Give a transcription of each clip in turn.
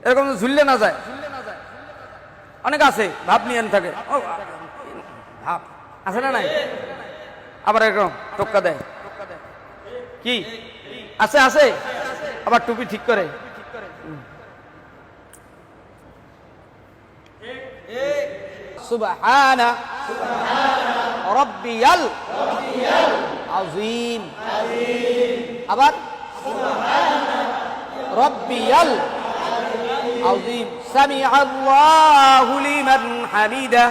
এরকম ঝুললে না যায়। অনেক আছে ভাব নিয়ে থাকে, ভাব আছে না নাই? আবার এরকম টোক্কা দেয়, কি আছে আছে, আবার টুপি ঠিক করে। সুবহানা রাব্বিয়াল আযীম, আবার সুবহানা রাব্বিয়াল আযীম, সামিআল্লাহু লিমান হামিদা।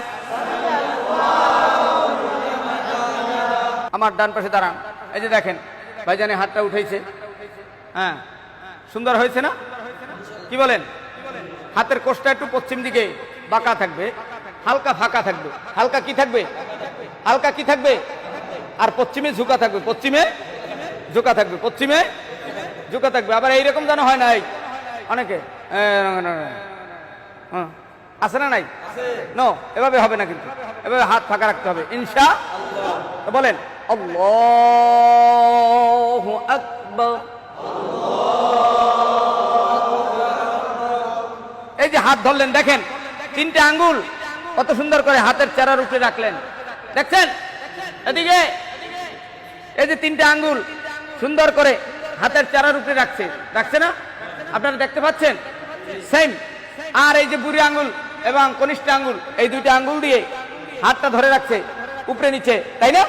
আমার ডান পাশে দাঁড়ান, এই যে দেখেন ভাইজানে হাতটা উঠাইছে, হ্যাঁ সুন্দর হয়েছে না? কি বলেন? হাতের কোষটা একটু পশ্চিম দিকে বাঁকা থাকবে, হালকা ফাঁকা থাকবে, হালকা কি থাকবে, হালকা কি থাকবে, আর পশ্চিমে ঝুঁকা থাকবে, পশ্চিমে ঝুঁকা থাকবে, পশ্চিমে ঝুঁকা থাকবে। আবার এইরকম যেন হয় নাই অনেকে, আছে না নাই? নো, এভাবে হবে না, কিন্তু এভাবে হাত ফাঁকা রাখতে হবে ইনশাআল্লাহ। বলেন আল্লাহু আকবার। এই যে হাত ধরলেন, দেখেন তিনটে আঙ্গুল কত সুন্দর করে হাতের চেরার উপরে রাখলেন, দেখছেন? এদিকে এই যে তিনটে আঙ্গুল সুন্দর করে হাতের চেরার উপরে রাখছে না? আপনারা দেখতে পাচ্ছেন? সেম। আর এই যে বুড়ি আঙ্গুল এবং কনিষ্ঠ আঙ্গুল, এই দুইটা আঙ্গুল দিয়ে হাতটা ধরে রাখছে উপরে নিচে, তাই না?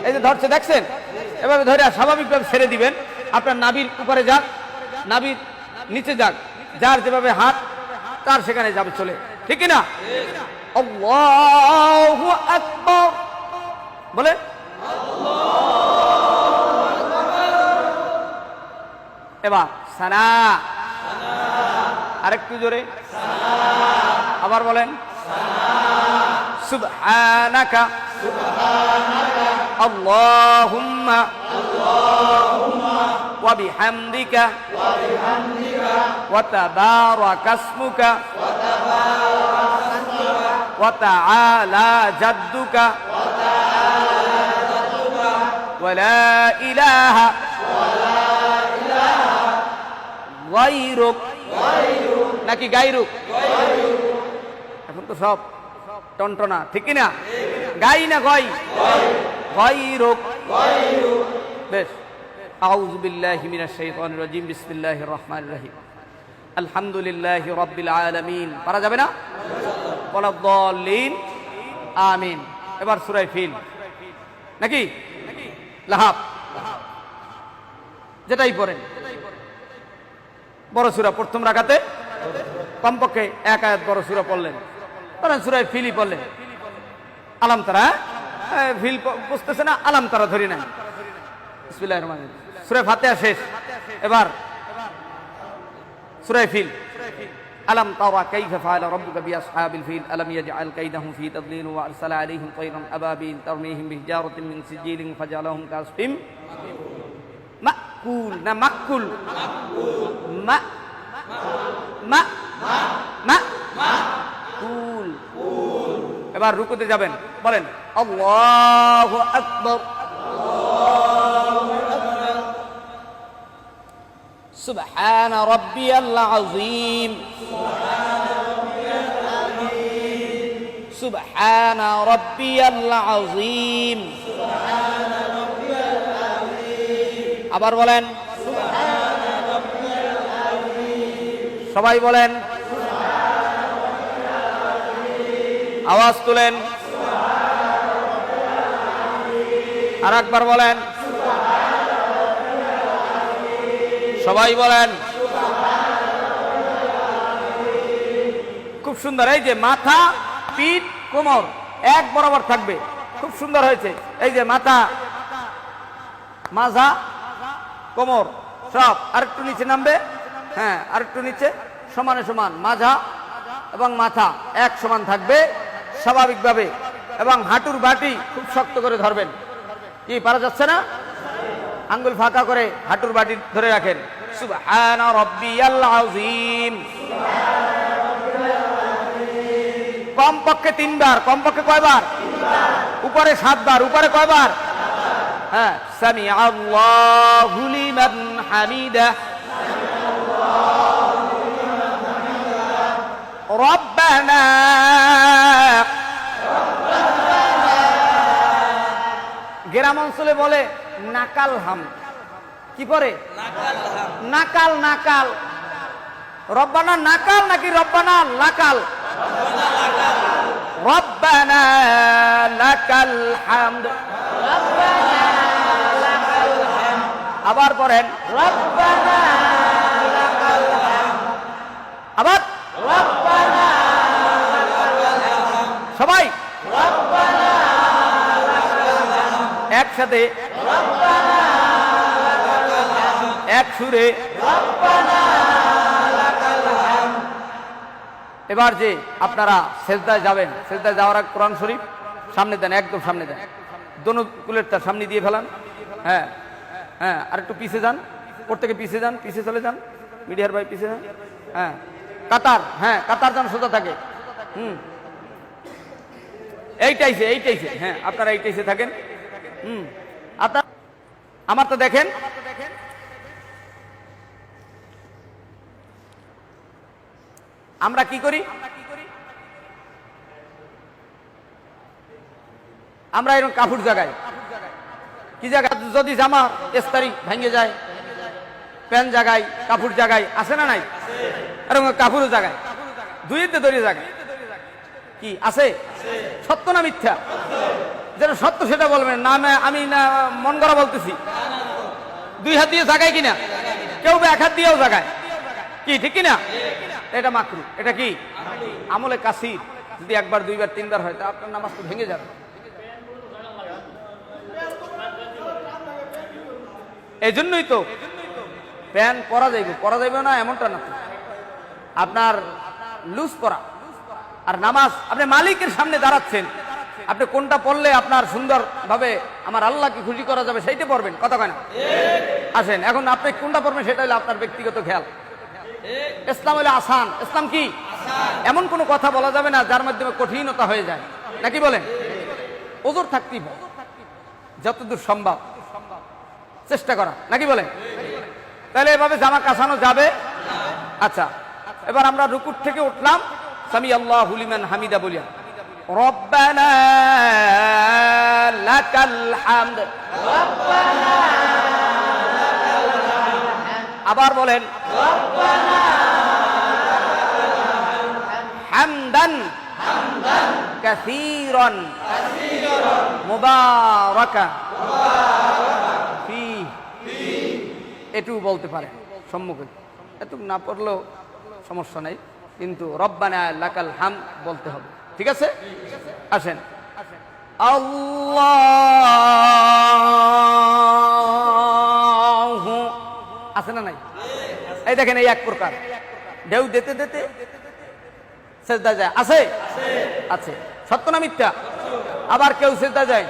এই যে ধরছে, দেখছেন? এভাবে ধরে স্বাভাবিকভাবে ছেড়ে দিবেন। আপনার নাভির উপরে যাক, নাভির নিচে যাক, যার যেভাবে হাত তার সেখানে যাবে চলে, ঠিক না? আল্লাহু আকবার বলে, এবার সানা, আরেকটু জোরে, আবার বলেন সুবহানাকা আল্লাহুম্মা ওয়া বিহামদিকা ওয়া তাবারাকা ইসমুকা ওয়া তাআলা জাদ্দুকা ওয়া লা ইলাহা গায়রুক, নাকি গায়রুক? এখন তো সব টনটনা, ঠিক না? গাই না গয়? গায়রুক। বেশ। আউযু বিল্লাহি মিনাশ শাইতানির রাজিম, বিসমিল্লাহির রহমানির রহিম, আলহামদুলিল্লাহি রাব্বিল আলামিন। পারা যাবে না? ওয়ালাদ-দাল্লিন, আমিন। এবার সূরা ফিল, নাকি লাহাব, যেটাই পড়েন বড় সূরা, প্রথম রাকাতে কমপক্ষে এক আয়াত বড় সূরা পড়লেন, ধরেন সূরা ফিলই পড়লেন, আলাম তারা, ফিল বুঝতেছে না, আলাম তারা ধরি নাই। বিসমিল্লাহির রহমানির রহিম, সূরা ফাতিহা শেষ, এবার সূরা ফিল। আলাম তারা কাইফা ফাআলা রাব্বুকা বিআসহাবিল ফিল আলাম ইয়াজআল কাইদাহুম ফি তাদলিল ওয়া আরসালা আলাইহিম তায়রান আবাবিল তারমিহিম বিহিজারাতিন মিন সিজিলিন ফাজআলাহুম কাসফিম মাকুল, না মাকুল, মা মা মা কুল। এবার রুকুতে যাবেন, বলেন আল্লাহু আকবার। সুবহানা রাব্বিয়াল আযীম, সুবহানা রাব্বিয়াল আযীম। আবার বলেন, সবাই বলেন, আওয়াজ তুলেন, আর একবার বলেন, সবাই বলেন। খুব সুন্দর। এই যে মাথা, পিঠ, কোমর এক বরাবর থাকবে, খুব সুন্দর হয়েছে। এই যে মাথা, মাজা, কোমর সব আরেকটু নিচে নামবে, হ্যাঁ আরেকটু নিচে, সমানে সমান মাজা এবং মাথা এক সমান থাকবে স্বাভাবিকভাবে, এবং হাঁটুর বাটি খুব শক্ত করে ধরবেন। কি পারা যাচ্ছে না? আঙ্গুল ফাঁকা করে হাঁটুর বাটি ধরে রাখেন। সুবহানা রাব্বিয়াল আযীম, কমপক্ষে 3 বার। কমপক্ষে কয়বার? উপরে 7 বার। উপরে কয়বার? হ্যাঁ, সামিআল্লাহু লিমান হামিদা। রব্বানা গ্রাম অঞ্চলে বলে নাকাল হাম, কি পরে নাকাল নাকাল। রব্বানা নাকাল নাকি রব্বানা লাকাল? রব্বানা লাকাল হামদ। আবার পড়েন রব্বানা লাকাল হামদ। আবার রব্বানা লাকাল হামদ। সবাই রব্বানা লাকাল হামদ। একসাথে রব্বানা লাকাল হামদ। এক সুরে রব্বানা লাকাল হামদ। এবার যে আপনারা সেজদায় যাবেন, সেজদায় যাওয়ার আগে কোরআন শরীফ সামনে দেন, একদম সামনে দেন, দোনো কুলের তার সামনে দিয়ে ফেলান। হ্যাঁ হ্যাঁ, আর একটু পিছিয়ে যান, প্রত্যেকে পিছিয়ে যান, পিছিয়ে চলে যান, মিডিয়ার ভাই পিছিয়ে যান। হ্যাঁ কাতার, হ্যাঁ কাতার যেন সোজা থাকে। এইটাইছে এইটাইছে, হ্যাঁ আপনারা এইটাইছে থাকেন। আপনার আমার তো দেখেন আমরা কি করি, আমরা এরকম কাপড় জাগাই, কি জায়গা যদি জামা এস্তারি ভেঙে যায়, প্যান্ট জাগাই, কাপড় জাগাই, আছে না নাই? এরকম কাপড়ও জাগাই, দুইতে ধরে জাগাই, কি আছে? সত্য না মিথ্যা? যেটা সত্য সেটা বলবেন না, আমি না মন করা বলতেছি। দুই হাত দিয়ে জাগাই কিনা, কেউ এক হাত দিয়েও জাগায়, কি ঠিক কিনা? এটা মাকরু, এটা কি আমলে কাসির। যদি একবার দুইবার তিনবার হয় তা আপনার নামাজ তো ভেঙে যাবে। এই জন্যই তো প্যান্ট পরা যাইবে না এমনটা না, আপনার লুজ পরা। আর নামাজ আপনি মালিকের সামনে দাঁড়াচ্ছেন, আপনি কোনটা পড়লে আপনার সুন্দর ভাবে আমার আল্লাহকে খুশি করা যাবে সেইটা পড়বেন, কথা কয় না? আসেন এখন আপনি কোনটা পড়বেন সেটা হলো আপনার ব্যক্তিগত খেয়াল। ইসলাম হলো আসান। ইসলাম কি? এমন কোনো কথা বলা যাবে না যার মাধ্যমে কঠিনতা হয়ে যায়, নাকি বলেন? ওজোর থাকতেই হবে, যতদূর সম্ভব চেষ্টা করা, নাকি বলেন? তাহলে এভাবে জামা কাছানো যাবে। আচ্ছা, এবার আমরা রুকুর থেকে উঠলাম, সামি আল্লাহু লিমান হামিদা বলিয়া রব্বানা লাকাল হামদ। আবার বলেন রব্বানা হামদান কাসীরান মুবারাকান ফীহি। এটুকু বলতে পারে সম্মুখে, এটুকু না পড়লেও সমস্যা নাই, কিন্তু রব্বানা লাকাল হামদ বলতে হবে, ঠিক আছে? আসেন আল্লাহু, আছে না নাই? এই দেখেন এই এক প্রকার ঢেউ দিতে দিতে সেজদা যায়, আছে আছে, সত্য না মিথ্যা? আবার কেউ সেজদা যায়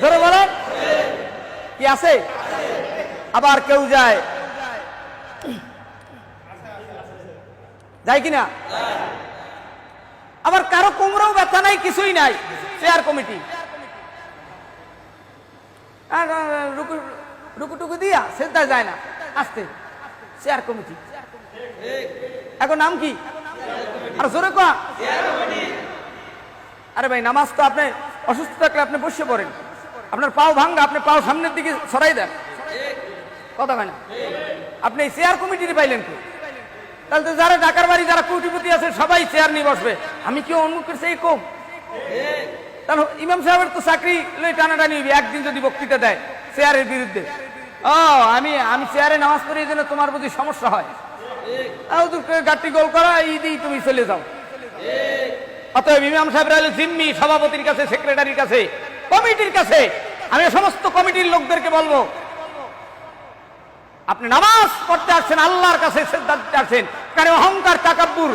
ধরে বলেন কি আছে? আবার কেউ যায় যায় কিনা? আবার কারো কোমরেও ব্যথা নাই, কিছুই নাই, চেয়ার কমিটি রুকুটুকু দিয়া সেজদা যায় না, আসতে চেয়ার কমিটি। এখন নাম কি? আর জোরে কয়া। আরে ভাই নামাজ তো আপনি অসুস্থ থাকলে আপনি বসে পড়েন, আপনার পাও ভাঙ্গা, আপনি পাও সামনের দিকে সরাই দেন, কথা হয় না? আপনি চেয়ার কমিটি পাইলেন কি? তাহলে তো যারা ঢাকার বাড়ি, যারা কোটিপতি আছে সবাই চেয়ার নিয়ে বসবে, আমি কি অন্যকের সেই কম? তাহলে ইমাম সাহেবের তো চাকরি টানাটানি হইবে, একদিন যদি বক্তৃতা দেয় চেয়ারের বিরুদ্ধে, আমি চেয়ারে নামাজ পড়ি এই জন্য তোমার প্রতি সমস্যা হয়, গাড়ি গোল করা ঈদই তুমি চলে যাও। অতএব ইমাম সাহেবরা হলো জিম্মি সভাপতির কাছে, সেক্রেটারির কাছে, কমিটির কাছে। আমি সমস্ত কমিটির লোকদেরকে বলবো, আপনি নামাজ পড়তে আসছেন, আল্লাহর কাছে সিজদা দিতে আসছেন, কারণ অহংকার তাকাব্বুর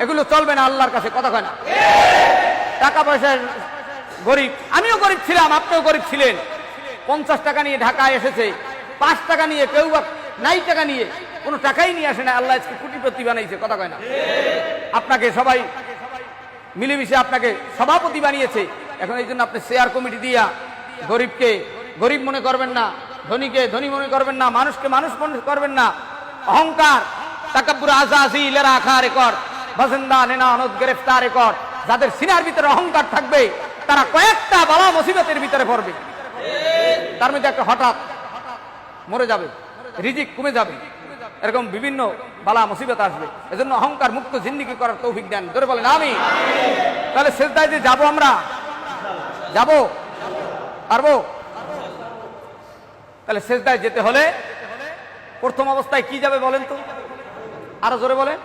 এগুলো চলবে না আল্লাহর কাছে, কথা কয় না? টাকা পয়সার গরিব, আমিও গরিব ছিলাম, আপনিও গরিব ছিলেন। 50 টাকা নিয়ে ঢাকায় এসেছে, 5 টাকা নিয়ে, কেউ বা 9 টাকা নিয়ে, কোনো টাকাই নিয়ে আসে না, আল্লাহ আজকে কোটিপতি বানাইছে, কথা কয় না? আপনাকে সবাই মিলেমিশে আপনাকে সভাপতি বানিয়েছে। এখন এই জন্য আপনি চেয়ার কমিটি দিয়া গরিবকে গরিব মনে করবেন না, ধনীকে ধনী মনে করবেন না, মানুষকে মানুষ মনে করবেন না। অহংকার, তাকাব্বুর, আজাজি লেরা আখা রেকর্ড, বাজিন্দা নেনা অনদ গ্রেফতার রেকর্ড। যাদের সিনার ভিতরে অহংকার থাকবে তারা কয়েকটা বালা মুসিবতের ভিতরে পড়বে। তার মধ্যে একটা হঠাৎ মরে যাবে, রিজিক কমে যাবে, এরকম বিভিন্ন বালা মুসিবত আসবে। এজন্য অহংকার মুক্ত জিন্দেগি করার তৌফিক দেন। ধরে বলেন আমিন। তাহলে সিজদায় যে যাবো, আমরা যাবো, পারবো? তাহলে সিজদায় যেতে হলে প্রথম অবস্থায় কি যাবে বলেন তো? আরো জোরে বলেন।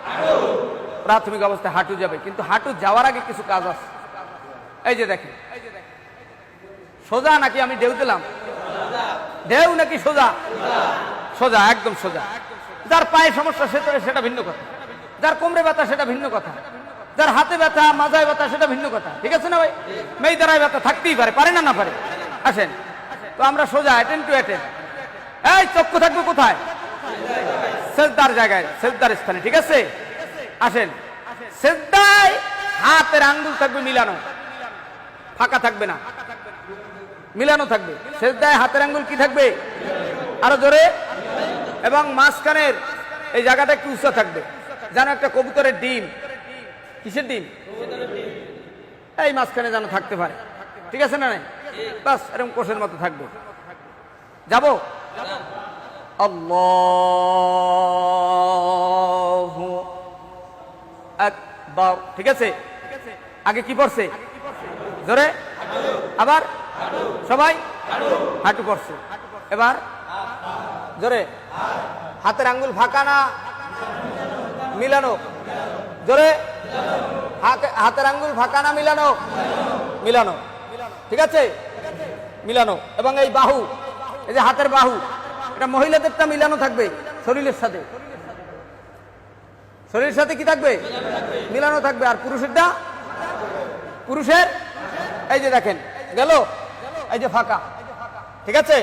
প্রাথমিক অবস্থায় হাঁটু যাবে, কিন্তু হাঁটু যাওয়ার আগে কিছু কাজ আছে। এই যে দেখেন, সোজা নাকি আমি ঢেউ দিলাম? ঢেউ নাকি সোজা? সোজা, একদম সোজা। যার পায়ে সমস্যা সেটা ভিন্ন কথা, যার কোমরে ব্যথা সেটা ভিন্ন কথা, যার হাতে ব্যথা, মাজায় ব্যথা সেটা ভিন্ন কথা। ঠিক আছে না ভাই? মেয়ে দ্বারায় ব্যথা থাকতেই পারে, পারে না না পারে? আসেন তো আমরা সোজা, অ্যাটেন্ড টু অ্যাটেন্ড। এই চক্ষু থাকবে কোথায়? সেজদার জায়গায়, সেজদার স্থানে। ঠিক আছে, আসেন। সেজদায় হাতের আঙ্গুল থাকবে মিলানো, ফাঁকা থাকবে না, মিলানো থাকবে। সেজদায় হাতের আঙ্গুল কি থাকবে? আরো জোরে। এবং মাঝখানের এই জায়গাটা একটু উঁচা থাকবে, যেন একটা কবুতরের ডিম। কিসের ডিম? এই মাঝখানে যেন থাকতে পারে। ঠিক আছে না? নাই বাস এরকম কোষের মতো থাকবে। যাবো? আল্লাহু আকবার। ঠিক আছে, আগে কি পড়ছে? জোরে। আবার সবাই হাঁটু পড়ছে। এবার জোরে। হাতের আঙ্গুল ফাঁকা না মিলানো? জোরে। হাতের আঙ্গুল ফাঁকা না মিলানো? মিলানো। ঠিক আছে, মিলানো। এবং এই বাহু, এই যে হাতের বাহু, এটা মহিলাদেরটা মিলানো থাকবে শরীরের সাথে। শরীরের সাথে কি থাকবে? মিলানো থাকবে। আর পুরুষেরটা, পুরুষের এই যে দেখেন গেল, এই যে ফাঁকা। ঠিক আছে,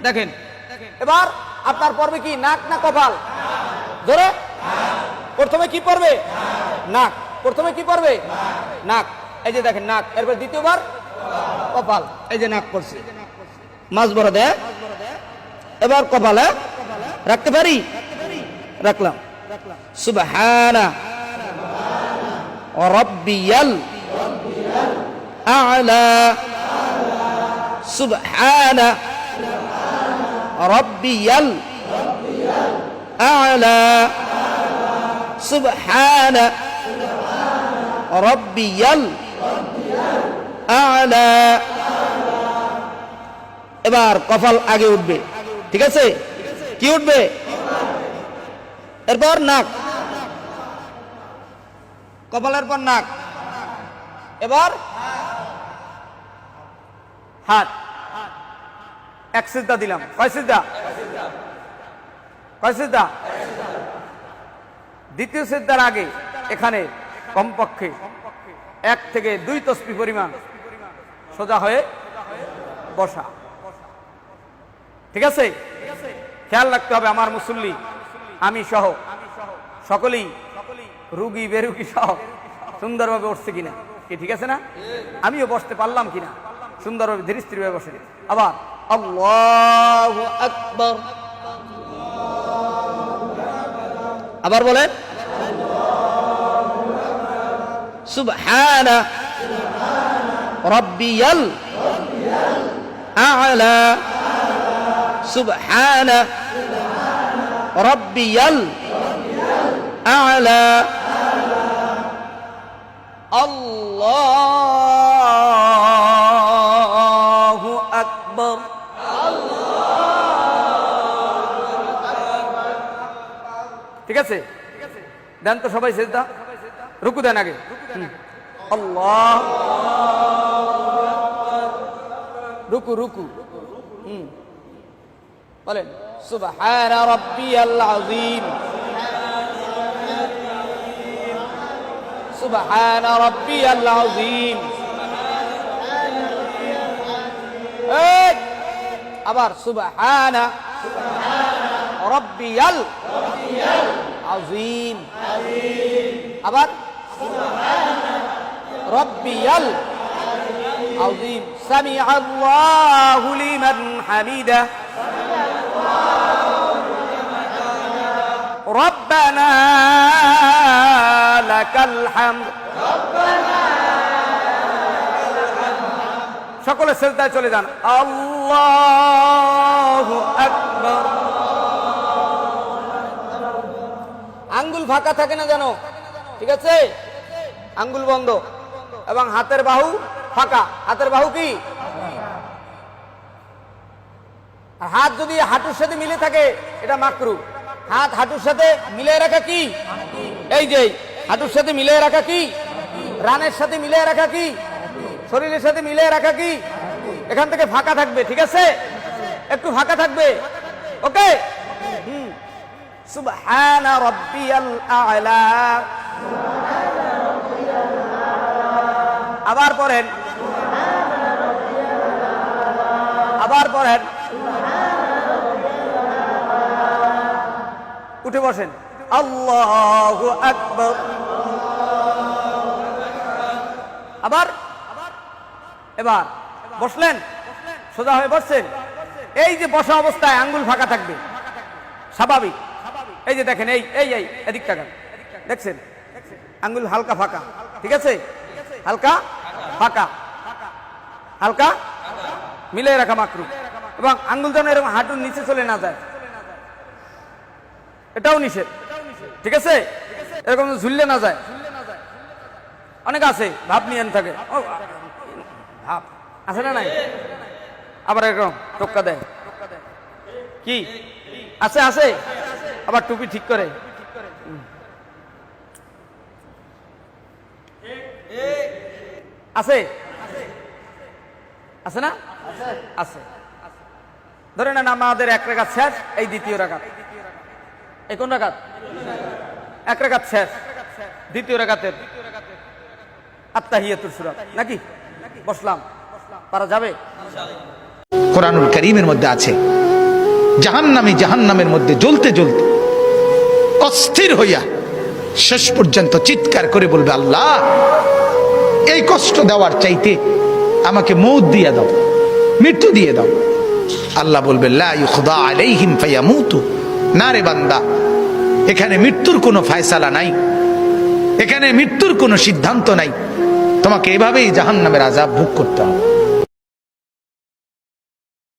দেখেন। এবার আপনার পড়বে কি? নাক না কপাল? ধরে প্রথমে কি পড়বে? নাক। প্রথমে কি পড়বে? নাক। এই যে দেখেন নাক। এরপর দ্বিতীয়বার কপাল। এই যে নাক পড়ছে, মাঝ বড় দেয়। এবার কপালে রাখতে পারি? রাখলাম। সুবহানা রাব্বিয়াল আ'লা। সুবহানা রাব্বিয়াল আ'লা। সুবহানা রাব্বিয়াল আ'লা। এবার কপাল আগে উঠবে। ঠিক আছে, কি উঠবে? এরপর নাক, কপালের পর নাক। এবার হাত। এক সিজদা দিলাম। কয় সিজদা? কয় সিজদা? দ্বিতীয় সিজদার আগে এখানে কমপক্ষে 1 থেকে 2 তসবিহ পরিমাণ সোজা হয়ে বসা। ঠিক আছে, খেয়াল রাখতে হবে আমার মুসল্লি, আমি সহ সকলেই, রুগী বেরুগী সহ সুন্দরভাবে উঠছে কিনা। কি ঠিক আছে না? আমিও বসতে পারলাম কিনা সুন্দরভাবে, ধীরে স্থির ভাবে বসে। আবার আল্লাহু আকবার। আবার বলেন সুবহানা রাব্বিয়াল আ'লা। সুবহানা রাব্বিয়াল আ'লা। আল্লাহু আকবার। ঠিক আছে, দেন তো সবাই সিজদা। রুকু দেন আগে। আল্লাহ, রুকু রুকু। বলেন সুবহানা রাব্বিয়াল আযীম। সুবহানা রাব্বিয়াল আযীম। আবার সুবহানা রাব্বিয়াল আযীম। আবার রাব্বিয়াল আযীম। সামিআ আল্লাহু লিমান হামিদা। রব্বানা লাকাল হামদ। সকলে সিজদায় চলে যান। আল্লাহু আকবার। আঙ্গুল ফাঁকা থাকে না জানো, ঠিক আছে? আঙ্গুল বন্ধ এবং হাতের বাহু ফাঁকা। হাতের বাহু কি? আর হাত যদি হাঁটুর সাথে মিলে থাকে এটা মাকরু। হাত হাঁটুর সাথে মিলিয়ে রাখা কি? এই যে হাঁটুর সাথে মিলিয়ে রাখা কি? রানের সাথে মিলিয়ে রাখা কি? শরীরের সাথে মিলিয়ে রাখা কি? এখান থেকে ফাঁকা থাকবে, ঠিক আছে? একটু ফাঁকা থাকবে, ওকে? সুবহানা রাব্বিয়াল আ'লা। আবার পড়েন, আবার পড়েন। উঠে বসেন। আল্লাহু আকবার। আবার এবার বসলেন, সোজা হয়ে বসছেন। এই যে বসা অবস্থায় আঙ্গুল ফাঁকা থাকবে, স্বাভাবিক। এই যে দেখেন, এই এই এই এদিক তাকান, দেখছেন আঙ্গুল হালকা ফাঁকা, ঠিক আছে? হালকা ফাঁকা, হালকা মিলে রাখা মাকরু। এবং আঙ্গুল যেন এরকম হাঁটুর নিচে চলে না যায়, এটাও নিষেধ, ঠিক আছে? এরকম ঝুললে না যায়। অনেক আছে ভাব নিয়ে থাকে, ভাব আছে না নাই? আবার এরকম টোক্কা দেয়, কি আছে? আছে। আবার টুপি ঠিক করে, আছে আছে না? আছে। ধরে নেন আমাদের এক রাকাত শেষ, এই দ্বিতীয় রাকাত। এই কোন রাকাত? এক রাকাত শেষ, দ্বিতীয় রাকাতের আত্তাহিয়াতুস সূরা নাকি? বসলাম, পারা যাবে? কোরআনুল কারীমের মধ্যে আছে, জাহান্নামী জাহান্নামের মধ্যে জ্বলতে জ্বলতে অস্থির হইয়া শেষ পর্যন্ত চিৎকার করে বলবে, আল্লাহ এই কষ্ট দেওয়ার চাইতে আমাকে মৌত দিয়ে দাও, মৃত্যু দিয়ে দাও। আল্লাহ বলবে, লা ইউখদা আলাইহিম ফায়ামুতু। না রে বান্দা, এখানে মৃত্যুর কোনো ফয়সালা নাই, এখানে মৃত্যুর কোনো সিদ্ধান্ত নাই। তোমাকে এভাবেই জাহান্নামের আযাব ভোগ করতে হবে।